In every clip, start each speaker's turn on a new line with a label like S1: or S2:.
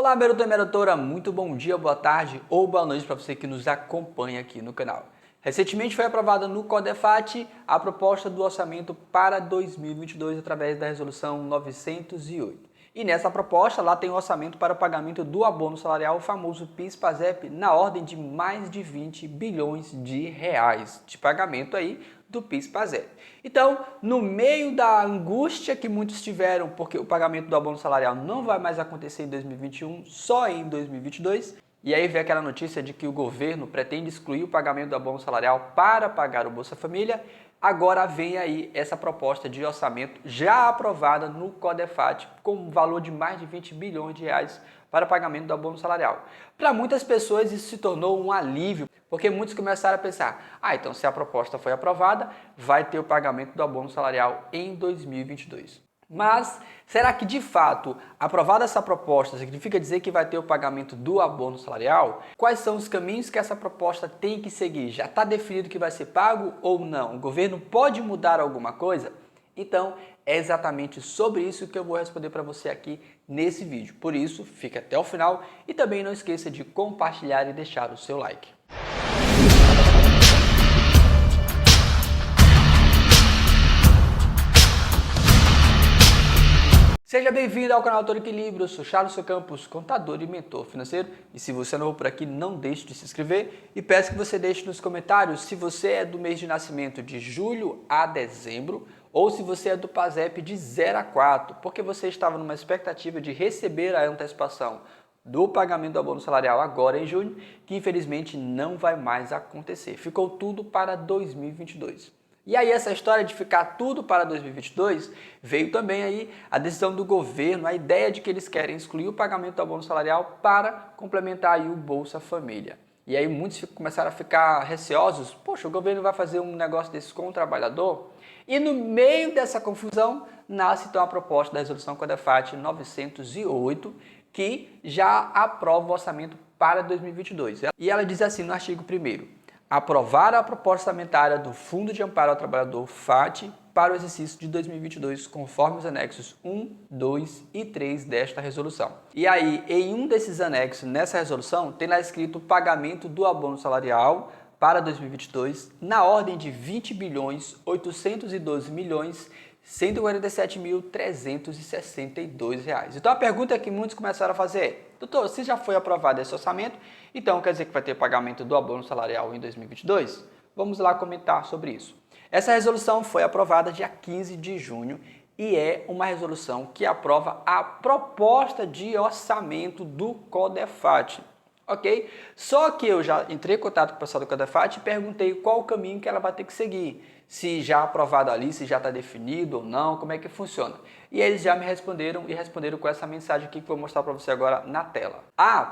S1: Olá, meruto e merutora, muito bom dia, boa tarde ou boa noite para você que nos acompanha aqui no canal. Recentemente foi aprovada no CODEFAT a proposta do orçamento para 2022 através da resolução 908. E nessa proposta lá tem o orçamento para o pagamento do abono salarial, o famoso PIS/PASEP, na ordem de mais de 20 bilhões de reais de pagamento aí do PIS/PASEP. Então, no meio da angústia que muitos tiveram, porque o pagamento do abono salarial não vai mais acontecer em 2021, só em 2022, e aí vem aquela notícia de que o governo pretende excluir o pagamento do abono salarial para pagar o Bolsa Família. Agora vem aí essa proposta de orçamento já aprovada no CODEFAT com um valor de mais de 20 bilhões de reais para pagamento do abono salarial. Para muitas pessoas isso se tornou um alívio, porque muitos começaram a pensar, então se a proposta foi aprovada, vai ter o pagamento do abono salarial em 2022. Mas será que de fato aprovada essa proposta significa dizer que vai ter o pagamento do abono salarial? Quais são os caminhos que essa proposta tem que seguir? Já está definido que vai ser pago ou não? O governo pode mudar alguma coisa? Então é exatamente sobre isso que eu vou responder para você aqui nesse vídeo. Por isso, fique até o final e também não esqueça de compartilhar e deixar o seu like. Seja bem-vindo ao canal Todo Equilíbrio, eu sou Charles Campos, contador e mentor financeiro. E se você é novo por aqui, não deixe de se inscrever e peço que você deixe nos comentários se você é do mês de nascimento de julho a dezembro ou se você é do PASEP de 0 a 4, porque você estava numa expectativa de receber a antecipação do pagamento do abono salarial agora em junho, que infelizmente não vai mais acontecer. Ficou tudo para 2022. E aí essa história de ficar tudo para 2022, veio também aí a decisão do governo, a ideia de que eles querem excluir o pagamento do abono salarial para complementar aí o Bolsa Família. E aí muitos começaram a ficar receosos, poxa, o governo vai fazer um negócio desse com o trabalhador? E no meio dessa confusão, nasce então a proposta da resolução CODEFAT 908, que já aprova o orçamento para 2022. E ela diz assim no artigo 1º, aprovar a proposta orçamentária do Fundo de Amparo ao Trabalhador FAT para o exercício de 2022, conforme os anexos 1, 2 e 3 desta resolução. E aí, em um desses anexos, nessa resolução, tem lá escrito o pagamento do abono salarial para 2022 na ordem de 20 bilhões 812 milhões 147.362 reais. Então a pergunta que muitos começaram a fazer é, doutor, se já foi aprovado esse orçamento, então quer dizer que vai ter pagamento do abono salarial em 2022? Vamos lá comentar sobre isso. Essa resolução foi aprovada dia 15 de junho e é uma resolução que aprova a proposta de orçamento do CODEFAT. Ok? Só que eu já entrei em contato com o pessoal do CODEFAT e perguntei qual o caminho que ela vai ter que seguir. Se já aprovado ali, se já está definido ou não, como é que funciona. E eles já me responderam e responderam com essa mensagem aqui que eu vou mostrar para você agora na tela.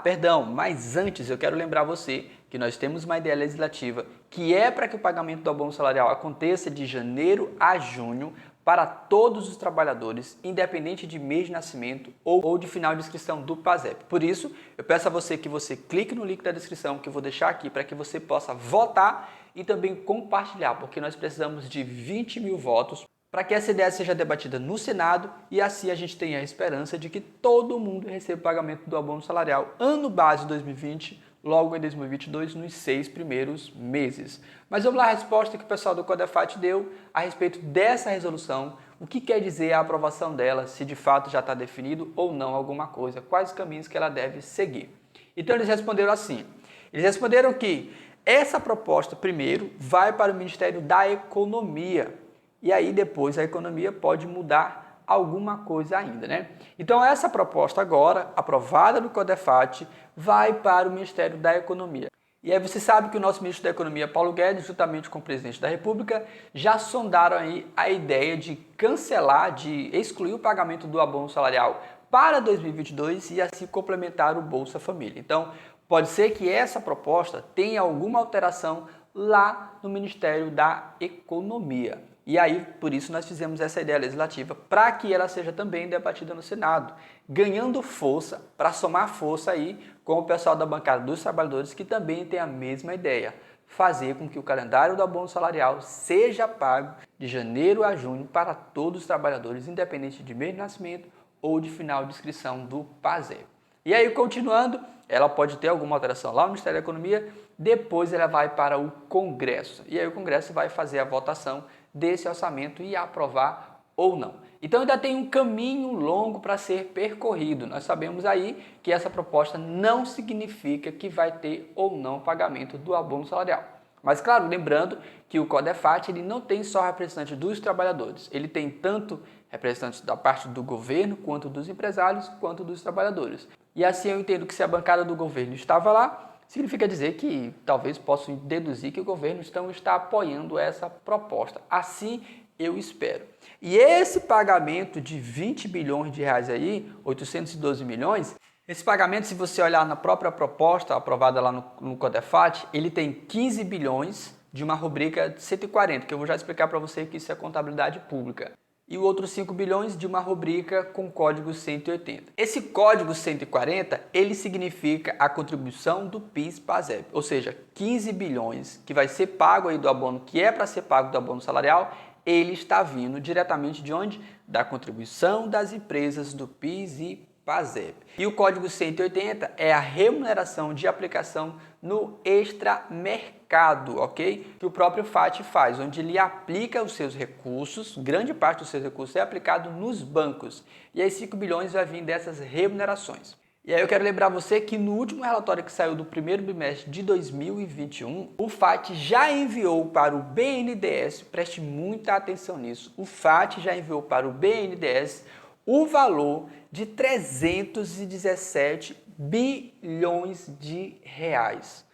S1: Perdão, mas antes eu quero lembrar você que nós temos uma ideia legislativa que é para que o pagamento do abono salarial aconteça de janeiro a junho para todos os trabalhadores, independente de mês de nascimento ou de final de inscrição do PASEP. Por isso, eu peço a você que você clique no link da descrição que eu vou deixar aqui para que você possa votar e também compartilhar, porque nós precisamos de 20 mil votos para que essa ideia seja debatida no Senado e assim a gente tenha a esperança de que todo mundo receba o pagamento do abono salarial ano base 2020, logo em 2022, nos 6 primeiros meses. Mas vamos lá a resposta que o pessoal do CODEFAT deu a respeito dessa resolução, o que quer dizer a aprovação dela, se de fato já está definido ou não alguma coisa, quais caminhos que ela deve seguir. Então eles responderam assim, eles responderam que essa proposta primeiro vai para o Ministério da Economia e aí depois a economia pode mudar alguma coisa ainda, né? Então essa proposta agora, aprovada no CODEFAT, vai para o Ministério da Economia. E aí você sabe que o nosso ministro da Economia, Paulo Guedes, juntamente com o presidente da República, já sondaram aí a ideia de cancelar, de excluir o pagamento do abono salarial para 2022 e assim complementar o Bolsa Família. Então, pode ser que essa proposta tenha alguma alteração lá no Ministério da Economia. E aí, por isso, nós fizemos essa ideia legislativa para que ela seja também debatida no Senado, ganhando força, para somar força aí com o pessoal da bancada dos trabalhadores que também tem a mesma ideia, fazer com que o calendário do abono salarial seja pago de janeiro a junho para todos os trabalhadores, independente de mês de nascimento ou de final de inscrição do PASEP. E aí, continuando, ela pode ter alguma alteração lá no Ministério da Economia, depois ela vai para o Congresso. E aí o Congresso vai fazer a votação desse orçamento e aprovar ou não. Então ainda tem um caminho longo para ser percorrido. Nós sabemos aí que essa proposta não significa que vai ter ou não pagamento do abono salarial. Mas claro, lembrando que o CODEFAT ele não tem só representantes dos trabalhadores, ele tem tanto representantes da parte do governo, quanto dos empresários, quanto dos trabalhadores. E assim eu entendo que se a bancada do governo estava lá, significa dizer que talvez possam deduzir que o governo está apoiando essa proposta. Assim eu espero. E esse pagamento de 20 bilhões de reais aí, 812 milhões, esse pagamento, se você olhar na própria proposta aprovada lá no CODEFAT, ele tem 15 bilhões de uma rubrica de 140, que eu vou já explicar para você que isso é contabilidade pública. E o outro 5 bilhões de uma rubrica com código 180. Esse código 140, ele significa a contribuição do PIS/PASEP, ou seja, 15 bilhões que vai ser pago aí do abono, que é para ser pago do abono salarial, ele está vindo diretamente de onde? Da contribuição das empresas do PIS e PASEP. E o código 180 é a remuneração de aplicação no extramercado, ok? Que o próprio FAT faz, onde ele aplica os seus recursos, grande parte dos seus recursos é aplicado nos bancos. E aí 5 bilhões vai vir dessas remunerações. E aí eu quero lembrar você que no último relatório que saiu do primeiro bimestre de 2021, o FAT já enviou para o BNDES, preste muita atenção nisso, o FAT já enviou para o BNDES o valor de 317 bilhões de reais.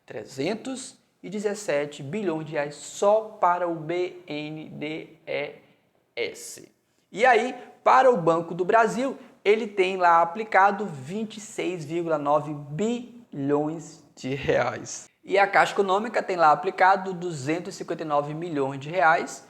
S1: 317 bilhões de reais só para o BNDES. E aí, para o Banco do Brasil, ele tem lá aplicado 26,9 bilhões de reais. E a Caixa Econômica tem lá aplicado 259 milhões de reais.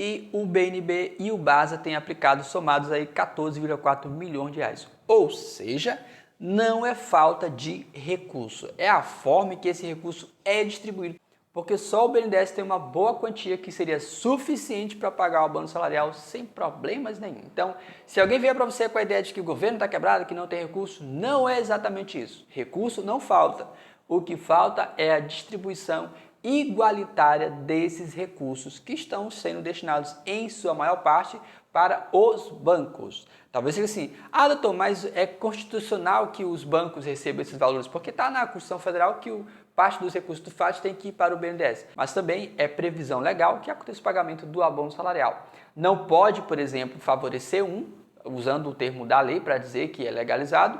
S1: E o BNB e o BASA têm aplicado somados aí 14,4 milhões de reais. Ou seja, não é falta de recurso, é a forma em que esse recurso é distribuído. Porque só o BNDES tem uma boa quantia que seria suficiente para pagar o abono salarial sem problemas nenhum. Então, se alguém vier para você com a ideia de que o governo está quebrado, que não tem recurso, não é exatamente isso. Recurso não falta. O que falta é a distribuição igualitária desses recursos que estão sendo destinados, em sua maior parte, para os bancos. Talvez seja assim, doutor, mas é constitucional que os bancos recebam esses valores, porque está na Constituição Federal que parte dos recursos do FAT tem que ir para o BNDES. Mas também é previsão legal que aconteça o pagamento do abono salarial. Não pode, por exemplo, favorecer usando o termo da lei para dizer que é legalizado,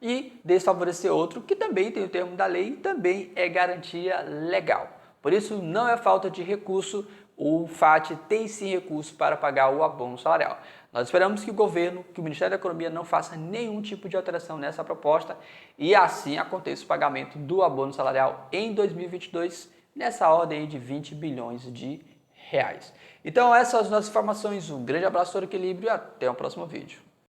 S1: e desfavorecer outro que também tem o termo da lei e também é garantia legal. Por isso, não é falta de recurso, o FAT tem sim recurso para pagar o abono salarial. Nós esperamos que o governo, que o Ministério da Economia não faça nenhum tipo de alteração nessa proposta e assim aconteça o pagamento do abono salarial em 2022, nessa ordem de 20 bilhões de reais. Então essas são as nossas informações, um grande abraço, todo equilíbrio e até o próximo vídeo.